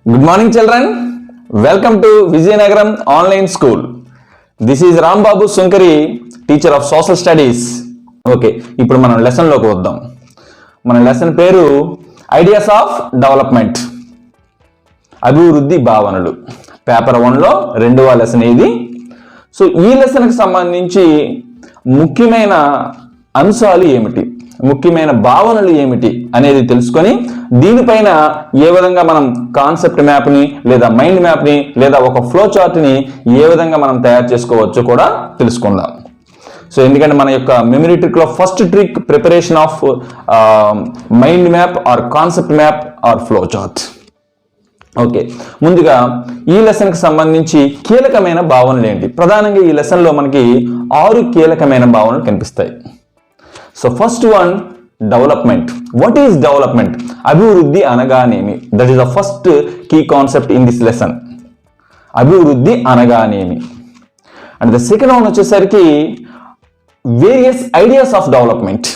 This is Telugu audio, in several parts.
Good morning, children. Welcome to Vijayanagaram Online School. This is Ram Babu Sunkari, teacher of Social Studies. Okay, ఇప్పుడు మనం లెసన్ లోకి వద్దాం. మన లెసన్ పేరు ఐడియాస్ ఆఫ్ డెవలప్మెంట్, అభివృద్ధి భావనలు. పేపర్ 1లో రెండవ లెసన్ ఇది. సో ఈ లెసన్కి సంబంధించి ముఖ్యమైన అంశాలు ఏమిటి, ముఖ్యమైన భావనలు ఏమిటి అనేది తెలుసుకొని దీనిపైన ఏ విధంగా మనం కాన్సెప్ట్ మ్యాప్ని లేదా మైండ్ మ్యాప్ని లేదా ఒక ఫ్లో చార్ట్ని ఏ విధంగా మనం తయారు చేసుకోవచ్చో కూడా తెలుసుకుందాం. సో ఎందుకంటే మన యొక్క మెమరీ ట్రిక్లో first trick preparation of mind map or concept map or flow chart. Okay, ముందుగా ఈ లెసన్కి సంబంధించి కీలకమైన భావనలు ఏంటి? ప్రధానంగా ఈ లెసన్లో మనకి 6 కీలకమైన భావనలు కనిపిస్తాయి. So first one, development. What is development? అభివృద్ధి అనగానేమి? That is the first key concept in this lesson. అభివృద్ధి అనగానేమి? అండ్ ద సెకండ్ వన్ వచ్చేసరికి వేరియస్ ఐడియాస్ ఆఫ్ డెవలప్మెంట్,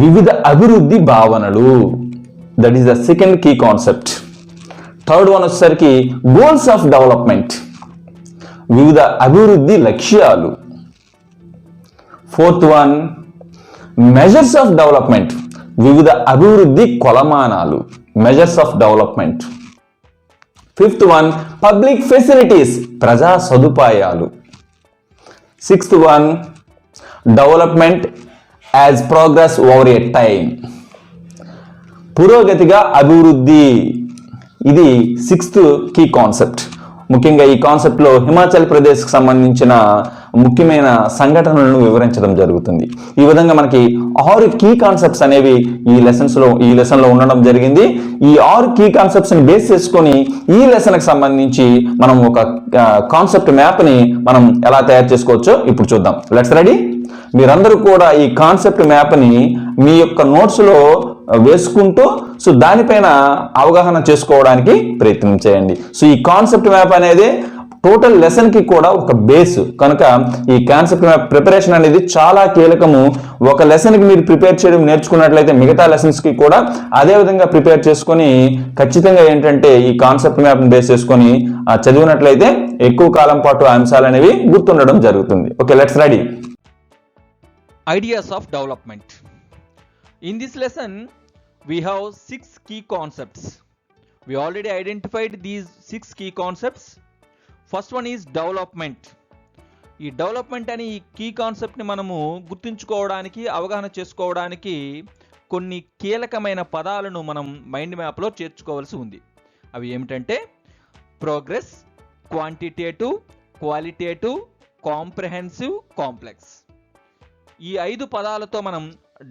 వివిధ అభివృద్ధి భావనలు. That is the second key concept. Third one వచ్చేసరికి గోల్స్ ఆఫ్ డెవలప్మెంట్, వివిధ అభివృద్ధి లక్ష్యాలు. Fourth one, measures of development, వివిధ అభివృద్ధి కొలమానాలు, measures of development. Fifth one, public facilities, ప్రజా సదుపాయాలు. Sixth one, development as progress over a time, పురోగతిగా అభివృద్ధి. ఇది 6th కీ కాన్సెప్ట్. ముఖ్యంగా ఈ కాన్సెప్ట్లో హిమాచల్ ప్రదేశ్కి సంబంధించిన ముఖ్యమైన సంఘటనలను వివరించడం జరుగుతుంది. ఈ విధంగా మనకి 6 కీ కాన్సెప్ట్స్ అనేవి ఈ లెసన్లో ఉండడం జరిగింది. ఈ 6 కీ కాన్సెప్ట్స్ని బేస్ చేసుకొని ఈ లెసన్కి సంబంధించి మనం ఒక కాన్సెప్ట్ మ్యాప్ని మనం ఎలా తయారు చేసుకోవచ్చో ఇప్పుడు చూద్దాం. Let's ready. మీరందరూ కూడా ఈ కాన్సెప్ట్ మ్యాప్ని మీ యొక్క నోట్స్లో వేసుకుంటూ సో దానిపైన అవగాహన చేసుకోవడానికి ప్రయత్నం చేయండి. సో ఈ కాన్సెప్ట్ మ్యాప్ అనేది టోటల్ లెసన్కి కూడా ఒక బేస్ కనుక ఈ కాన్సెప్ట్ మ్యాప్ ప్రిపరేషన్ అనేది చాలా కీలకము. ఒక లెసన్కి మీరు ప్రిపేర్ చేయడం నేర్చుకున్నట్లయితే మిగతా లెసన్స్కి కూడా అదే విధంగా ప్రిపేర్ చేసుకొని ఖచ్చితంగా ఏంటంటే ఈ కాన్సెప్ట్ మ్యాప్ని బేస్ చేసుకొని చదివినట్లయితే ఎక్కువ కాలం పాటు అంశాలు అనేవి గుర్తుండడం జరుగుతుంది. Okay, let's ready. Ideas of development. In this lesson, we have 6 key concepts. We already identified these 6 key concepts. First one is development. ఈ డెవలప్మెంట్ అనే ఈ కీ కాన్సెప్ట్ని మనము గుర్తుంచుకోవడానికి, అవగాహన చేసుకోవడానికి కొన్ని కీలకమైన పదాలను మనం మైండ్ మ్యాప్లో చేర్చుకోవాల్సి ఉంది. అవి ఏమిటంటే progress, quantitative, qualitative, comprehensive, complex. ఈ 5 పదాలతో మనం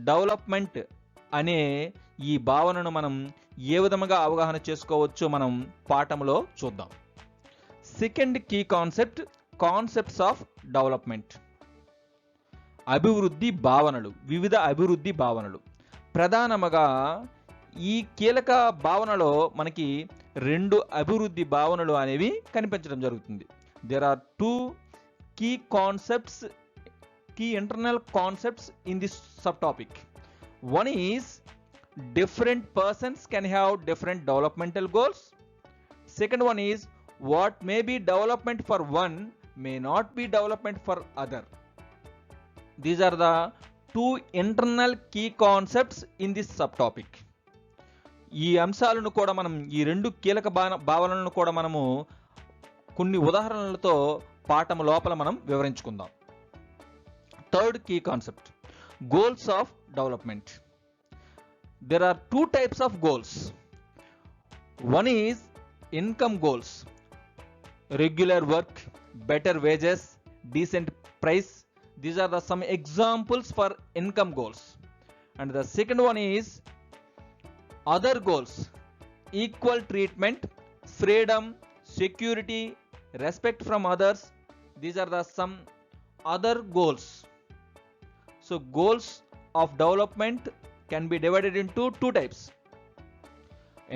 డెవలప్మెంట్ అనే ఈ భావనను మనం ఏ విధంగా అవగాహన చేసుకోవచ్చో మనం పాఠంలో చూద్దాం. Second key concept, concepts of development. అభివృద్ధి భావనలు, వివిధ అభివృద్ధి భావనలు. ప్రధానముగా ఈ కీలక భావనలో మనకి 2 అభివృద్ధి భావనలు అనేవి కనిపించడం జరుగుతుంది. There are 2 key concepts, key internal concepts in this subtopic. One is different persons can have different developmental goals. Second one is what may be development for one may not be development for other. These are the 2 internal key concepts in this subtopic. ఈ అంశాలను కూడా మనం ఈ 2 కీలక భావనలను కూడా మనము కొన్ని ఉదాహరణలతో పాఠం లోపల మనం వివరించుకుందాం. Third key concept, goals of development. There are 2 types of goals. One is income goals, regular work, better wages, decent price. These are some examples for income goals. And the second one is other goals, equal treatment, freedom, security, respect from others. These are some other goals. So goals of development can be divided into 2 types: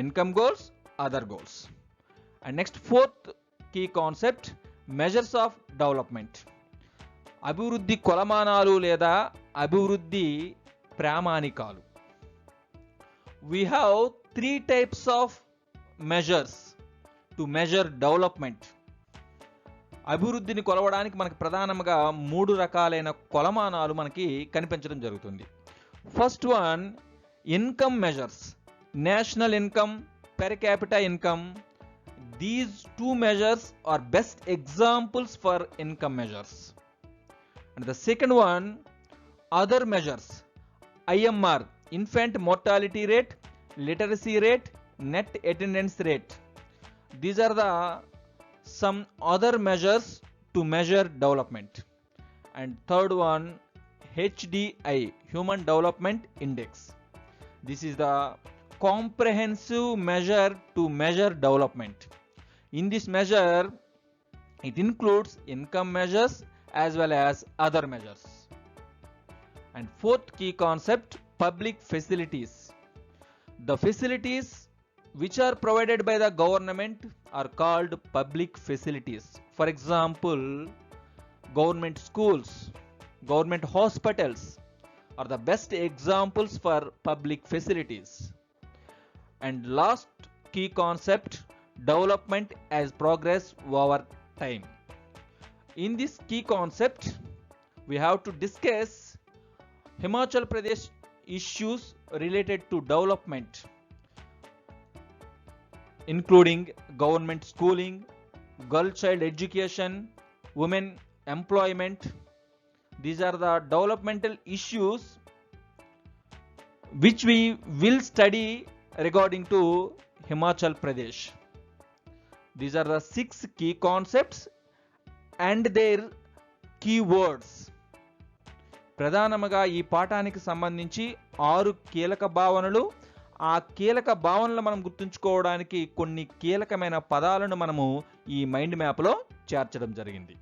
income goals, other goals. And next, 4th key concept, measures of development. అభివృద్ధి కొలమానాలు లేదా అభివృద్ధి ప్రామాణికాలు. We have 3 types of measures to measure development. అభివృద్ధిని కొలవడానికి మనకి ప్రధానంగా 3 రకాలైన కొలమానాలు మనకి కనిపించడం జరుగుతుంది. First one, income measures, national income, per capita income. These two measures are best examples for income measures. And the second one, other measures, IMR, infant mortality rate, literacy rate, net attendance rate. These are the some other measures to measure development. And third one, HDI, Human Development Index. This is the comprehensive measure to measure development. In this measure, it includes income measures as well as other measures. And fourth key concept, public facilities. The facilities which are provided by the government are called public facilities. For example, government schools, government hospitals are the best examples for public facilities. And last key concept, development as progress over time. In this key concept, we have to discuss Himachal Pradesh issues related to development, including government schooling, girl child education, women employment. These are the developmental issues which we will study regarding to Himachal Pradesh. These are the 6 key concepts and their keywords. ప్రధానంగా ఈ పాఠానికి సంబంధించి 6 కీలక భావనలు, ఆ కీలక భావనలు మనం గుర్తుంచుకోవడానికి కొన్ని కీలకమైన పదాలను మనము ఈ మైండ్ మ్యాప్లో చేర్చడం జరిగింది.